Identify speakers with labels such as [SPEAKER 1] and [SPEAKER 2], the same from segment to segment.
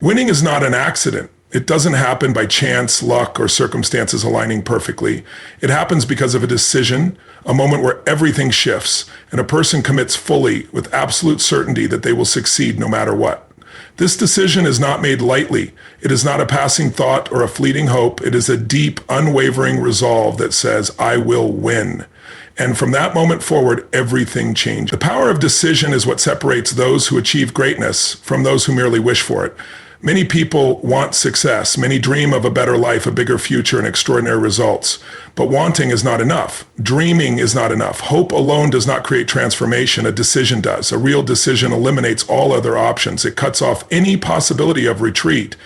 [SPEAKER 1] Winning is not an accident. It doesn't happen by chance, luck, or circumstances aligning perfectly. It happens because of a decision, a moment where everything shifts, and a person commits fully with absolute certainty that they will succeed no matter what. This decision is not made lightly. It is not a passing thought or a fleeting hope. It is a deep, unwavering resolve that says, I will win. And from that moment forward, everything changes. The power of decision is what separates those who achieve greatness from those who merely wish for it. Many people want success. Many dream of a better life, a bigger future, and extraordinary results. But wanting is not enough. Dreaming is not enough. Hope alone does not create transformation. A decision does. A real decision eliminates all other options. It cuts off any possibility of retreat.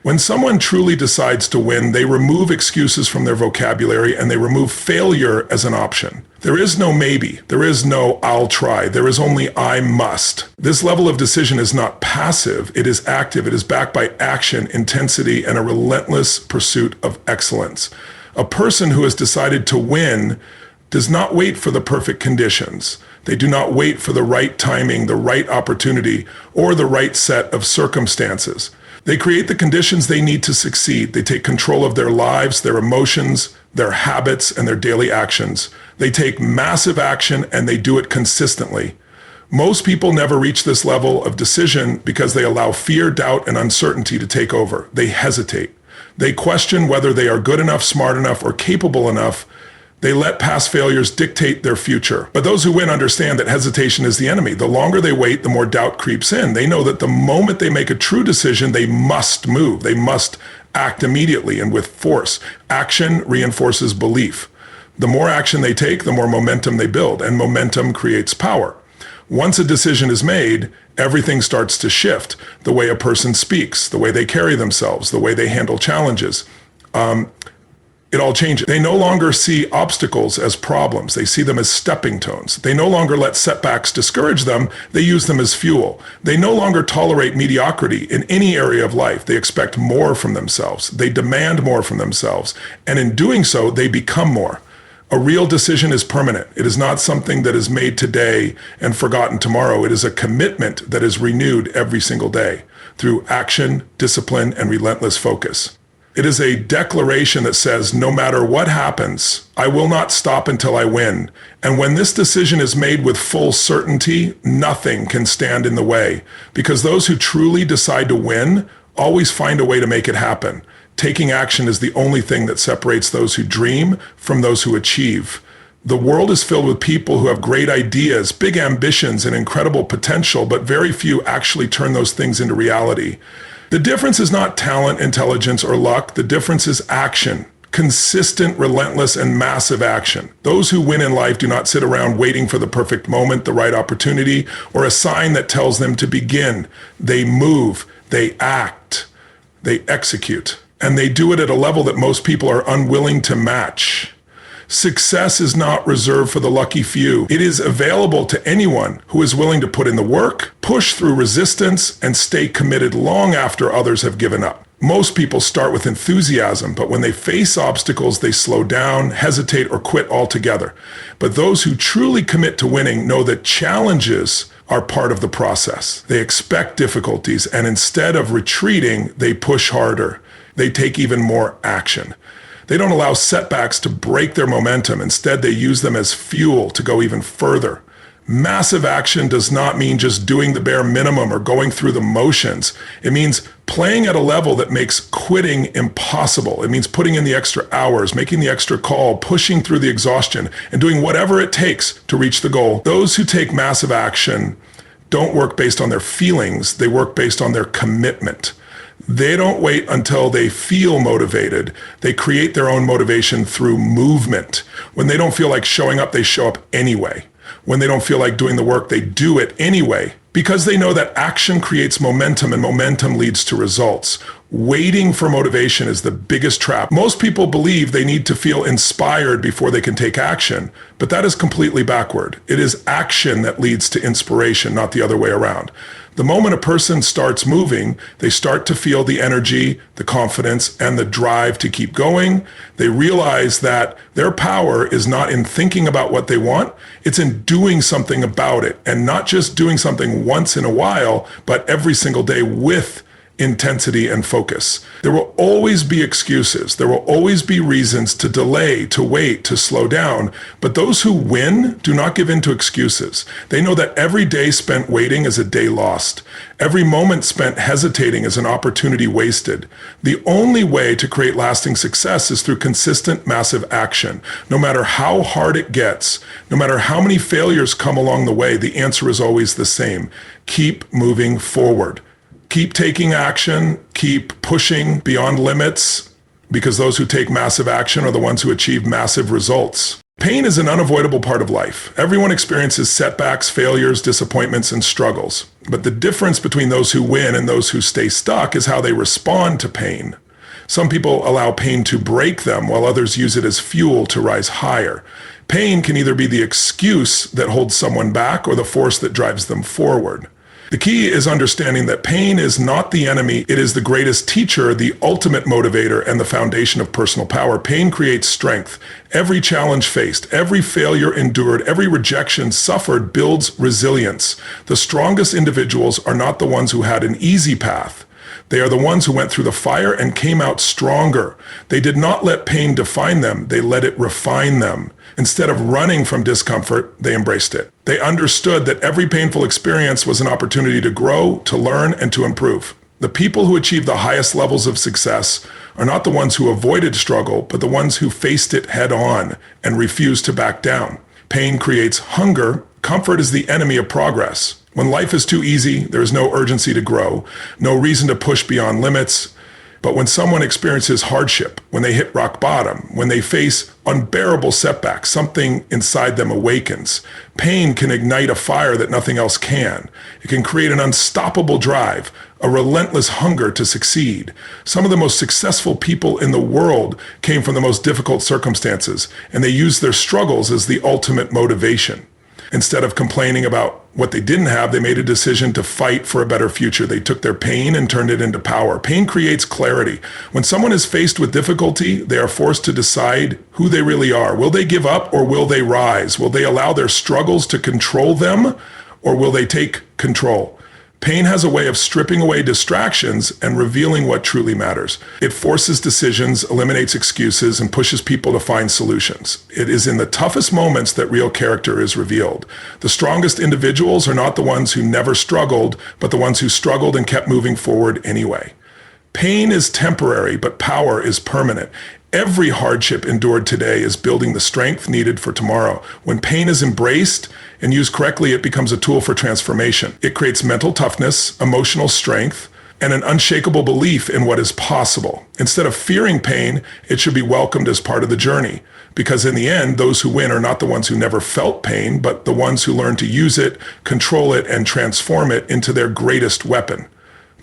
[SPEAKER 1] When someone truly decides to win, they remove excuses from their vocabulary and they remove failure as an option. There is no maybe. There is no I'll try. There is only I must. This level of decision is not passive. It is active. It is backed by action, intensity, and a relentless pursuit of excellence. A person who has decided to win does not wait for the perfect conditions. They do not wait for the right timing, the right opportunity, or the right set of circumstances. They create the conditions they need to succeed. They take control of their lives, their emotions, their habits, and their daily actions. They take massive action and they do it consistently. Most people never reach this level of decision because they allow fear, doubt, and uncertainty to take over. They hesitate. They question whether they are good enough, smart enough, or capable enough. They let past failures dictate their future. But those who win understand that hesitation is the enemy. The longer they wait, the more doubt creeps in. They know that the moment they make a true decision, they must move. They must act immediately and with force. Action reinforces belief. The more action they take, the more momentum they build, and momentum creates power. Once a decision is made, everything starts to shift. The way a person speaks, the way they carry themselves, the way they handle challenges. It all changes. They no longer see obstacles as problems. They see them as stepping stones. They no longer let setbacks discourage them. They use them as fuel. They no longer tolerate mediocrity in any area of life. They expect more from themselves. They demand more from themselves. And in doing so, they become more. A real decision is permanent. It is not something that is made today and forgotten tomorrow. It is a commitment that is renewed every single day through action, discipline, and relentless focus. It is a declaration that says, no matter what happens, I will not stop until I win. And when this decision is made with full certainty, nothing can stand in the way, because those who truly decide to win always find a way to make it happen. Taking action is the only thing that separates those who dream from those who achieve. The world is filled with people who have great ideas, big ambitions, and incredible potential, but very few actually turn those things into reality. The difference is not talent, intelligence, or luck. The difference is action. Consistent, relentless, and massive action. Those who win in life do not sit around waiting for the perfect moment, the right opportunity, or a sign that tells them to begin. They move, they act, they execute, and they do it at a level that most people are unwilling to match. Success is not reserved for the lucky few. It is available to anyone who is willing to put in the work, push through resistance, and stay committed long after others have given up. Most people start with enthusiasm, but when they face obstacles, they slow down, hesitate, or quit altogether. But those who truly commit to winning know that challenges are part of the process. They expect difficulties, and instead of retreating, they push harder. They take even more action. They don't allow setbacks to break their momentum. Instead, they use them as fuel to go even further. Massive action does not mean just doing the bare minimum or going through the motions. It means playing at a level that makes quitting impossible. It means putting in the extra hours, making the extra call, pushing through the exhaustion, and doing whatever it takes to reach the goal. Those who take massive action don't work based on their feelings. They work based on their commitment. They don't wait until they feel motivated. They create their own motivation through movement. When they don't feel like showing up, they show up anyway. When they don't feel like doing the work, they do it anyway, because they know that action creates momentum and momentum leads to results. Waiting for motivation is the biggest trap. Most people believe they need to feel inspired before they can take action, but that is completely backward. It is action that leads to inspiration, not the other way around. The moment a person starts moving, they start to feel the energy, the confidence, and the drive to keep going. They realize that their power is not in thinking about what they want, it's in doing something about it, and not just doing something once in a while, but every single day with intensity, and focus. There will always be excuses. There will always be reasons to delay, to wait, to slow down. But those who win do not give in to excuses. They know that every day spent waiting is a day lost. Every moment spent hesitating is an opportunity wasted. The only way to create lasting success is through consistent, massive action. No matter how hard it gets, no matter how many failures come along the way, the answer is always the same. Keep moving forward. Keep taking action, keep pushing beyond limits, because those who take massive action are the ones who achieve massive results. Pain is an unavoidable part of life. Everyone experiences setbacks, failures, disappointments, and struggles. But the difference between those who win and those who stay stuck is how they respond to pain. Some people allow pain to break them, while others use it as fuel to rise higher. Pain can either be the excuse that holds someone back or the force that drives them forward. The key is understanding that pain is not the enemy. It is the greatest teacher, the ultimate motivator, and the foundation of personal power. Pain creates strength. Every challenge faced, every failure endured, every rejection suffered builds resilience. The strongest individuals are not the ones who had an easy path. They are the ones who went through the fire and came out stronger. They did not let pain define them. They let it refine them. Instead of running from discomfort, they embraced it. They understood that every painful experience was an opportunity to grow, to learn, and to improve. The people who achieve the highest levels of success are not the ones who avoided struggle, but the ones who faced it head on and refused to back down. Pain creates hunger. Comfort is the enemy of progress. When life is too easy, there is no urgency to grow, no reason to push beyond limits. But when someone experiences hardship, when they hit rock bottom, when they face unbearable setbacks, something inside them awakens. Pain can ignite a fire that nothing else can. It can create an unstoppable drive, a relentless hunger to succeed. Some of the most successful people in the world came from the most difficult circumstances, and they used their struggles as the ultimate motivation. Instead of complaining about what they didn't have, they made a decision to fight for a better future. They took their pain and turned it into power. Pain creates clarity. When someone is faced with difficulty, they are forced to decide who they really are. Will they give up or will they rise? Will they allow their struggles to control them or will they take control? Pain has a way of stripping away distractions and revealing what truly matters. It forces decisions, eliminates excuses, and pushes people to find solutions. It is in the toughest moments that real character is revealed. The strongest individuals are not the ones who never struggled, but the ones who struggled and kept moving forward anyway. Pain is temporary, but power is permanent. Every hardship endured today is building the strength needed for tomorrow. When pain is embraced and used correctly, it becomes a tool for transformation. It creates mental toughness, emotional strength, and an unshakable belief in what is possible. Instead of fearing pain, it should be welcomed as part of the journey. Because in the end, those who win are not the ones who never felt pain, but the ones who learn to use it, control it, and transform it into their greatest weapon.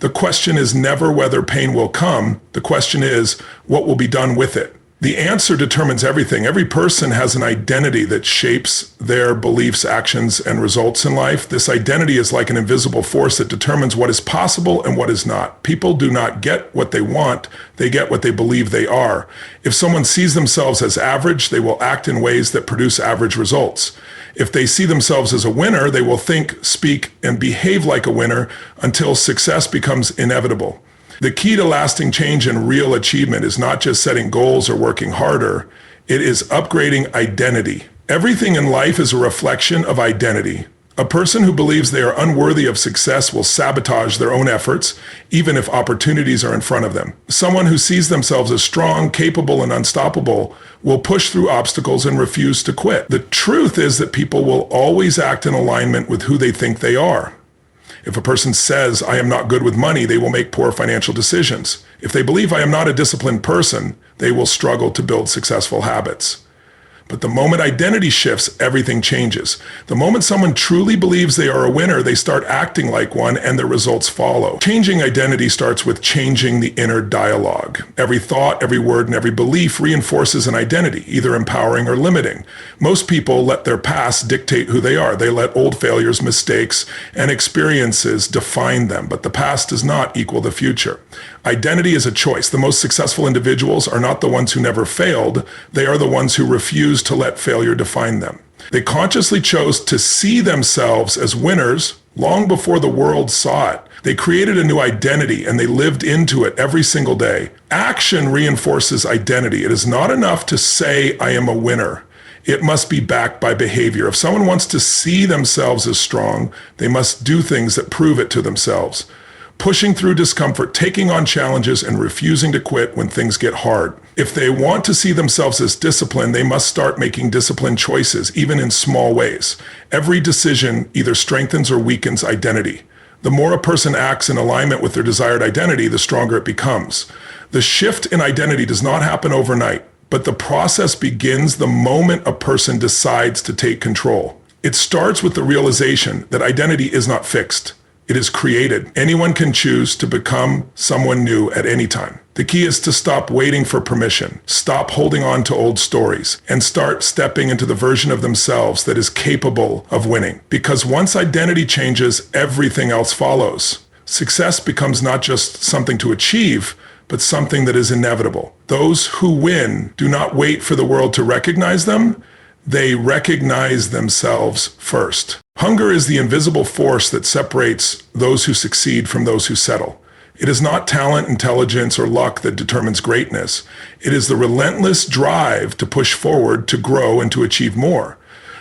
[SPEAKER 1] The question is never whether pain will come. The question is, what will be done with it? The answer determines everything. Every person has an identity that shapes their beliefs, actions, and results in life. This identity is like an invisible force that determines what is possible and what is not. People do not get what they want. They get what they believe they are. If someone sees themselves as average, they will act in ways that produce average results. If they see themselves as a winner, they will think, speak, and behave like a winner until success becomes inevitable. The key to lasting change and real achievement is not just setting goals or working harder. It is upgrading identity. Everything in life is a reflection of identity. A person who believes they are unworthy of success will sabotage their own efforts, even if opportunities are in front of them. Someone who sees themselves as strong, capable, and unstoppable will push through obstacles and refuse to quit. The truth is that people will always act in alignment with who they think they are. If a person says, I am not good with money, they will make poor financial decisions. If they believe I am not a disciplined person, they will struggle to build successful habits. But the moment identity shifts, everything changes. The moment someone truly believes they are a winner, they start acting like one and their results follow. Changing identity starts with changing the inner dialogue. Every thought, every word, and every belief reinforces an identity, either empowering or limiting. Most people let their past dictate who they are. They let old failures, mistakes, and experiences define them, but the past does not equal the future. Identity is a choice. The most successful individuals are not the ones who never failed. They are the ones who refuse to let failure define them. They consciously chose to see themselves as winners long before the world saw it. They created a new identity and they lived into it every single day. Action reinforces identity. It is not enough to say, I am a winner. It must be backed by behavior. If someone wants to see themselves as strong, they must do things that prove it to themselves. Pushing through discomfort, taking on challenges, and refusing to quit when things get hard. If they want to see themselves as disciplined, they must start making disciplined choices, even in small ways. Every decision either strengthens or weakens identity. The more a person acts in alignment with their desired identity, the stronger it becomes. The shift in identity does not happen overnight, but the process begins the moment a person decides to take control. It starts with the realization that identity is not fixed. It is created. Anyone can choose to become someone new at any time. The key is to stop waiting for permission, stop holding on to old stories, and start stepping into the version of themselves that is capable of winning. Because once identity changes, everything else follows. Success becomes not just something to achieve, but something that is inevitable. Those who win do not wait for the world to recognize them. They recognize themselves first. Hunger is the invisible force that separates those who succeed from those who settle. It is not talent, intelligence, or luck that determines greatness. It is the relentless drive to push forward, to grow, and to achieve more.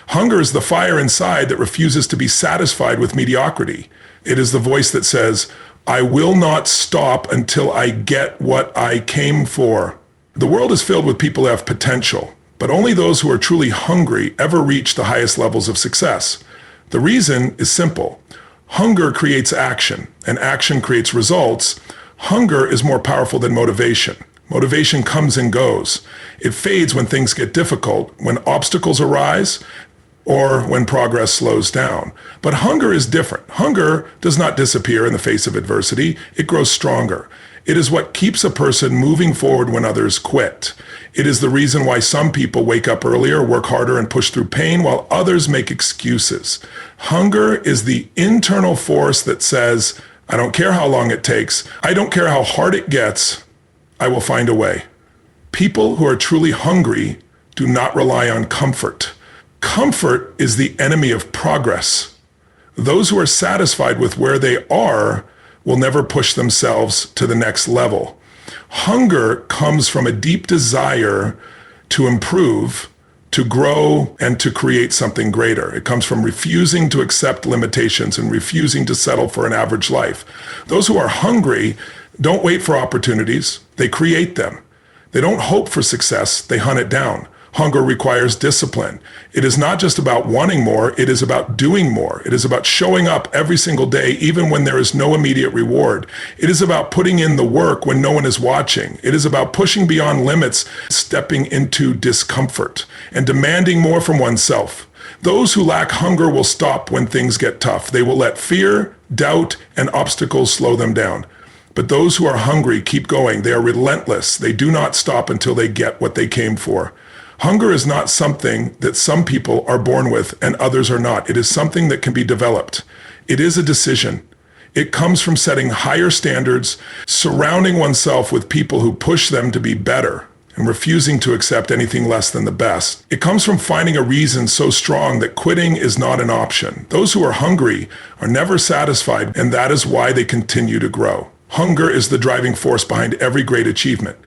[SPEAKER 1] Hunger is the fire inside that refuses to be satisfied with mediocrity. It is the voice that says, I will not stop until I get what I came for. The world is filled with people who have potential, but only those who are truly hungry ever reach the highest levels of success. The reason is simple. Hunger creates action, and action creates results. Hunger is more powerful than motivation. Motivation comes and goes. It fades when things get difficult, when obstacles arise, or when progress slows down. But hunger is different. Hunger does not disappear in the face of adversity. It grows stronger. It is what keeps a person moving forward when others quit. It is the reason why some people wake up earlier, work harder, and push through pain, while others make excuses. Hunger is the internal force that says, I don't care how long it takes. I don't care how hard it gets. I will find a way. People who are truly hungry do not rely on comfort. Comfort is the enemy of progress. Those who are satisfied with where they are will never push themselves to the next level. Hunger comes from a deep desire to improve, to grow, and to create something greater. It comes from refusing to accept limitations and refusing to settle for an average life. Those who are hungry don't wait for opportunities, they create them. They don't hope for success, they hunt it down. Hunger requires discipline. It is not just about wanting more, it is about doing more. It is about showing up every single day, even when there is no immediate reward. It is about putting in the work when no one is watching. It is about pushing beyond limits, stepping into discomfort, and demanding more from oneself. Those who lack hunger will stop when things get tough. They will let fear, doubt, and obstacles slow them down. But those who are hungry keep going. They are relentless. They do not stop until they get what they came for. Hunger is not something that some people are born with and others are not. It is something that can be developed. It is a decision. It comes from setting higher standards, surrounding oneself with people who push them to be better, and refusing to accept anything less than the best. It comes from finding a reason so strong that quitting is not an option. Those who are hungry are never satisfied, and that is why they continue to grow. Hunger is the driving force behind every great achievement.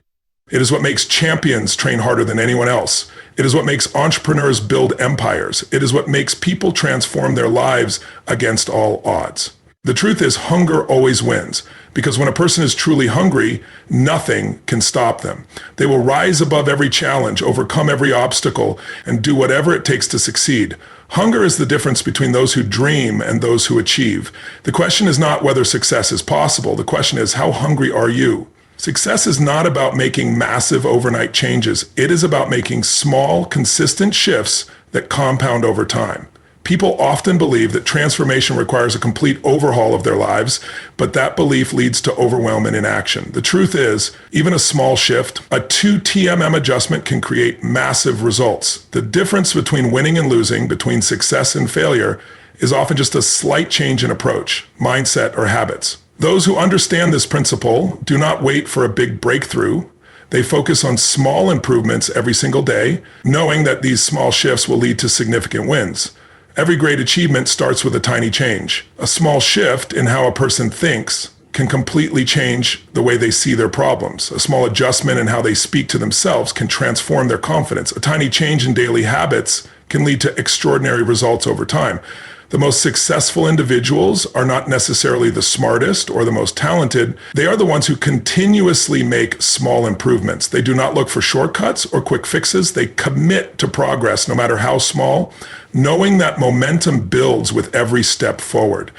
[SPEAKER 1] It is what makes champions train harder than anyone else. It is what makes entrepreneurs build empires. It is what makes people transform their lives against all odds. The truth is, hunger always wins, because when a person is truly hungry, nothing can stop them. They will rise above every challenge, overcome every obstacle, and do whatever it takes to succeed. Hunger is the difference between those who dream and those who achieve. The question is not whether success is possible. The question is, how hungry are you? Success is not about making massive overnight changes. It is about making small, consistent shifts that compound over time. People often believe that transformation requires a complete overhaul of their lives, but that belief leads to overwhelm and inaction. The truth is, even a small shift, a 2 TMM adjustment can create massive results. The difference between winning and losing, between success and failure, is often just a slight change in approach, mindset, or habits. Those who understand this principle do not wait for a big breakthrough. They focus on small improvements every single day, knowing that these small shifts will lead to significant wins. Every great achievement starts with a tiny change. A small shift in how a person thinks can completely change the way they see their problems. A small adjustment in how they speak to themselves can transform their confidence. A tiny change in daily habits can lead to extraordinary results over time. The most successful individuals are not necessarily the smartest or the most talented. They are the ones who continuously make small improvements. They do not look for shortcuts or quick fixes. They commit to progress, no matter how small, knowing that momentum builds with every step forward.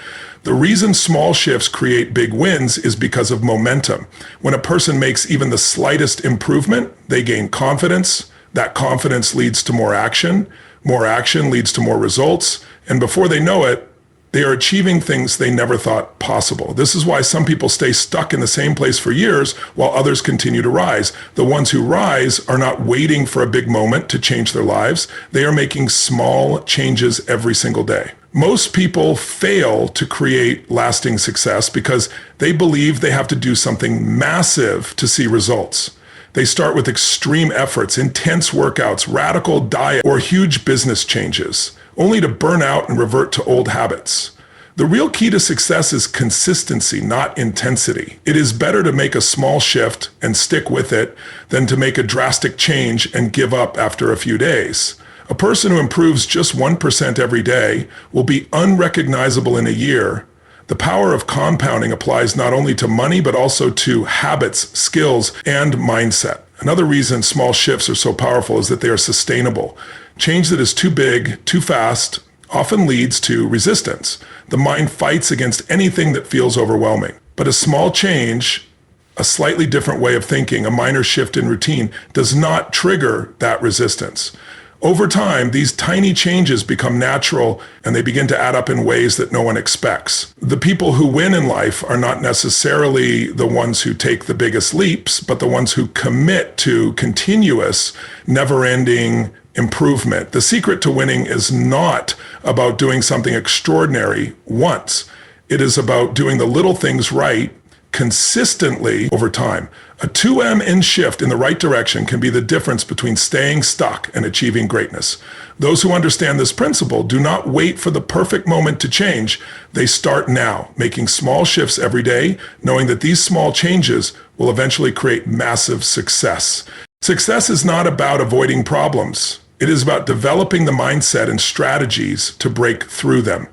[SPEAKER 1] The reason small shifts create big wins is because of momentum. When a person makes even the slightest improvement, they gain confidence. That confidence leads to more action. More action leads to more results. And before they know it, they are achieving things they never thought possible. This is why some people stay stuck in the same place for years while others continue to rise. The ones who rise are not waiting for a big moment to change their lives. They are making small changes every single day. Most people fail to create lasting success because they believe they have to do something massive to see results. They start with extreme efforts, intense workouts, radical diet, or huge business changes, only to burn out and revert to old habits. The real key to success is consistency, not intensity. It is better to make a small shift and stick with it than to make a drastic change and give up after a few days. A person who improves just 1% every day will be unrecognizable in a year. The power of compounding applies not only to money, but also to habits, skills, and mindset. Another reason small shifts are so powerful is that they are sustainable. Change that is too big, too fast, often leads to resistance. The mind fights against anything that feels overwhelming. But a small change, a slightly different way of thinking, a minor shift in routine, does not trigger that resistance. Over time, these tiny changes become natural and they begin to add up in ways that no one expects. The people who win in life are not necessarily the ones who take the biggest leaps, but the ones who commit to continuous, never-ending improvement. The secret to winning is not about doing something extraordinary once. It is about doing the little things right consistently over time. A 2M in shift in the right direction can be the difference between staying stuck and achieving greatness. Those who understand this principle do not wait for the perfect moment to change. They start now, making small shifts every day, knowing that these small changes will eventually create massive success. Success is not about avoiding problems. It is about developing the mindset and strategies to break through them.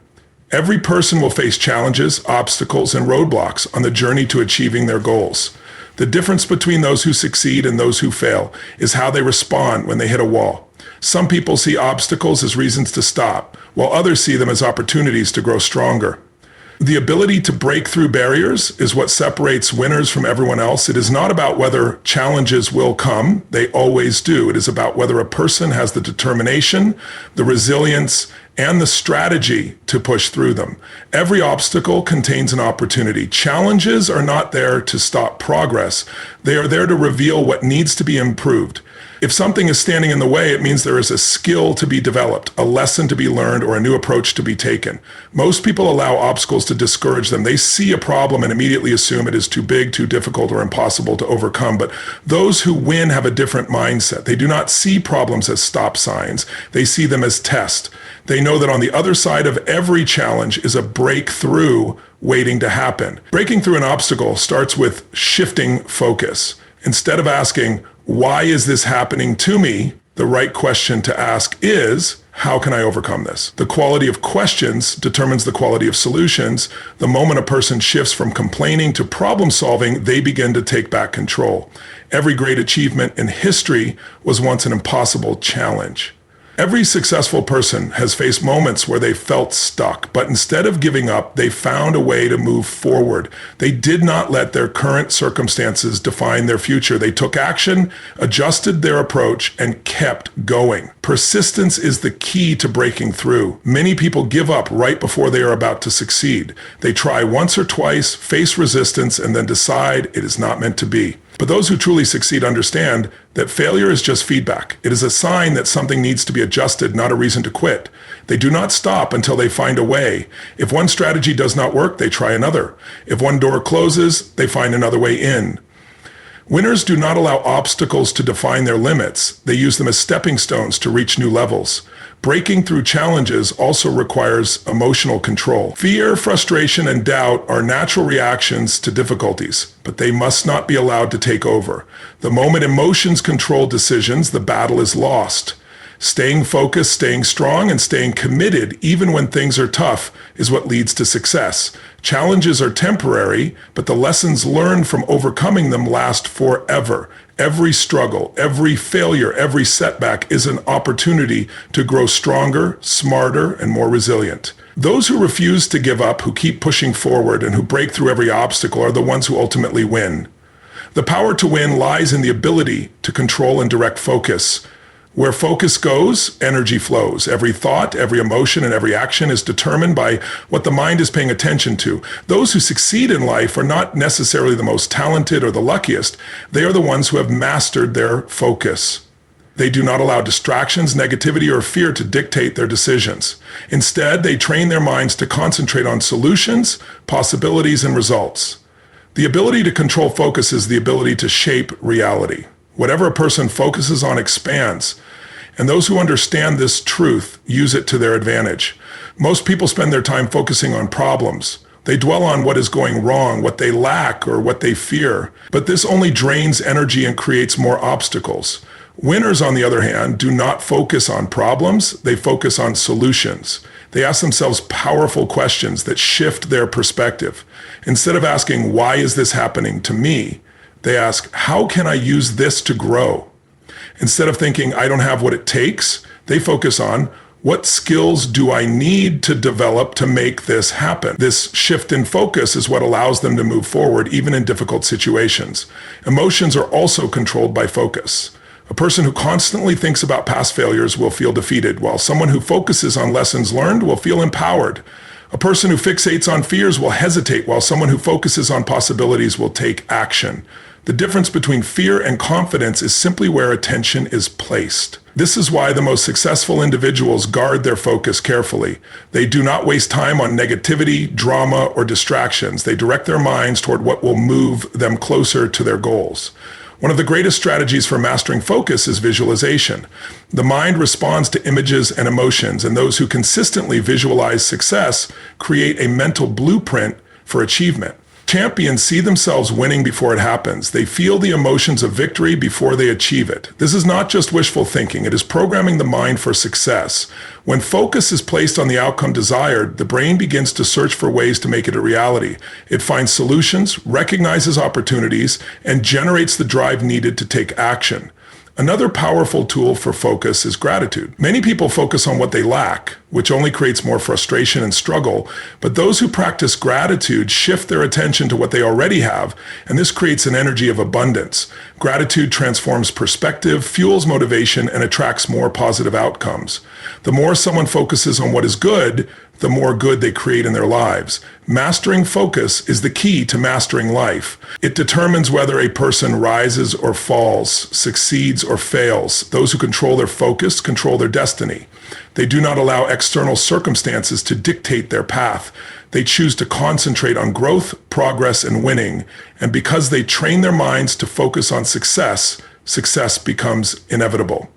[SPEAKER 1] Every person will face challenges, obstacles, and roadblocks on the journey to achieving their goals. The difference between those who succeed and those who fail is how they respond when they hit a wall. Some people see obstacles as reasons to stop, while others see them as opportunities to grow stronger. The ability to break through barriers is what separates winners from everyone else. It is not about whether challenges will come. They always do. It is about whether a person has the determination, the resilience, and the strategy to push through them. Every obstacle contains an opportunity. Challenges are not there to stop progress. They are there to reveal what needs to be improved. If something is standing in the way, it means there is a skill to be developed, a lesson to be learned, or a new approach to be taken. Most people allow obstacles to discourage them. They see a problem and immediately assume it is too big, too difficult, or impossible to overcome. But those who win have a different mindset. They do not see problems as stop signs. They see them as tests. They know that on the other side of every challenge is a breakthrough waiting to happen. Breaking through an obstacle starts with shifting focus. Instead of asking, "Why is this happening to me?" the right question to ask is, "How can I overcome this?" The quality of questions determines the quality of solutions. The moment a person shifts from complaining to problem solving, they begin to take back control. Every great achievement in history was once an impossible challenge. Every successful person has faced moments where they felt stuck, but instead of giving up, they found a way to move forward. They did not let their current circumstances define their future. They took action, adjusted their approach, and kept going. Persistence is the key to breaking through. Many people give up right before they are about to succeed. They try once or twice, face resistance, and then decide it is not meant to be. But those who truly succeed understand that failure is just feedback. It is a sign that something needs to be adjusted, not a reason to quit. They do not stop until they find a way. If one strategy does not work, they try another. If one door closes, they find another way in. Winners do not allow obstacles to define their limits. They use them as stepping stones to reach new levels. Breaking through challenges also requires emotional control. Fear, frustration, and doubt are natural reactions to difficulties, but they must not be allowed to take over. The moment emotions control decisions, the battle is lost. Staying focused, staying strong, and staying committed, even when things are tough, is what leads to success. Challenges are temporary, but the lessons learned from overcoming them last forever. Every struggle, every failure, every setback is an opportunity to grow stronger, smarter, and more resilient. Those who refuse to give up, who keep pushing forward, and who break through every obstacle are the ones who ultimately win. The power to win lies in the ability to control and direct focus. Where focus goes, energy flows. Every thought, every emotion, and every action is determined by what the mind is paying attention to. Those who succeed in life are not necessarily the most talented or the luckiest. They are the ones who have mastered their focus. They do not allow distractions, negativity, or fear to dictate their decisions. Instead, they train their minds to concentrate on solutions, possibilities, and results. The ability to control focus is the ability to shape reality. Whatever a person focuses on expands, and those who understand this truth use it to their advantage. Most people spend their time focusing on problems. They dwell on what is going wrong, what they lack, or what they fear. But this only drains energy and creates more obstacles. Winners, on the other hand, do not focus on problems, they focus on solutions. They ask themselves powerful questions that shift their perspective. Instead of asking, why is this happening to me? They ask, how can I use this to grow? Instead of thinking, I don't have what it takes, they focus on, what skills do I need to develop to make this happen? This shift in focus is what allows them to move forward, even in difficult situations. Emotions are also controlled by focus. A person who constantly thinks about past failures will feel defeated, while someone who focuses on lessons learned will feel empowered. A person who fixates on fears will hesitate, while someone who focuses on possibilities will take action. The difference between fear and confidence is simply where attention is placed. This is why the most successful individuals guard their focus carefully. They do not waste time on negativity, drama, or distractions. They direct their minds toward what will move them closer to their goals. One of the greatest strategies for mastering focus is visualization. The mind responds to images and emotions, and those who consistently visualize success create a mental blueprint for achievement. Champions see themselves winning before it happens. They feel the emotions of victory before they achieve it. This is not just wishful thinking, it is programming the mind for success. When focus is placed on the outcome desired, the brain begins to search for ways to make it a reality. It finds solutions, recognizes opportunities, and generates the drive needed to take action. Another powerful tool for focus is gratitude. Many people focus on what they lack, which only creates more frustration and struggle, but those who practice gratitude shift their attention to what they already have, and this creates an energy of abundance. Gratitude transforms perspective, fuels motivation, and attracts more positive outcomes. The more someone focuses on what is good, the more good they create in their lives. Mastering focus is the key to mastering life. It determines whether a person rises or falls, succeeds or fails. Those who control their focus control their destiny. They do not allow external circumstances to dictate their path. They choose to concentrate on growth, progress, and winning. And because they train their minds to focus on success, success becomes inevitable.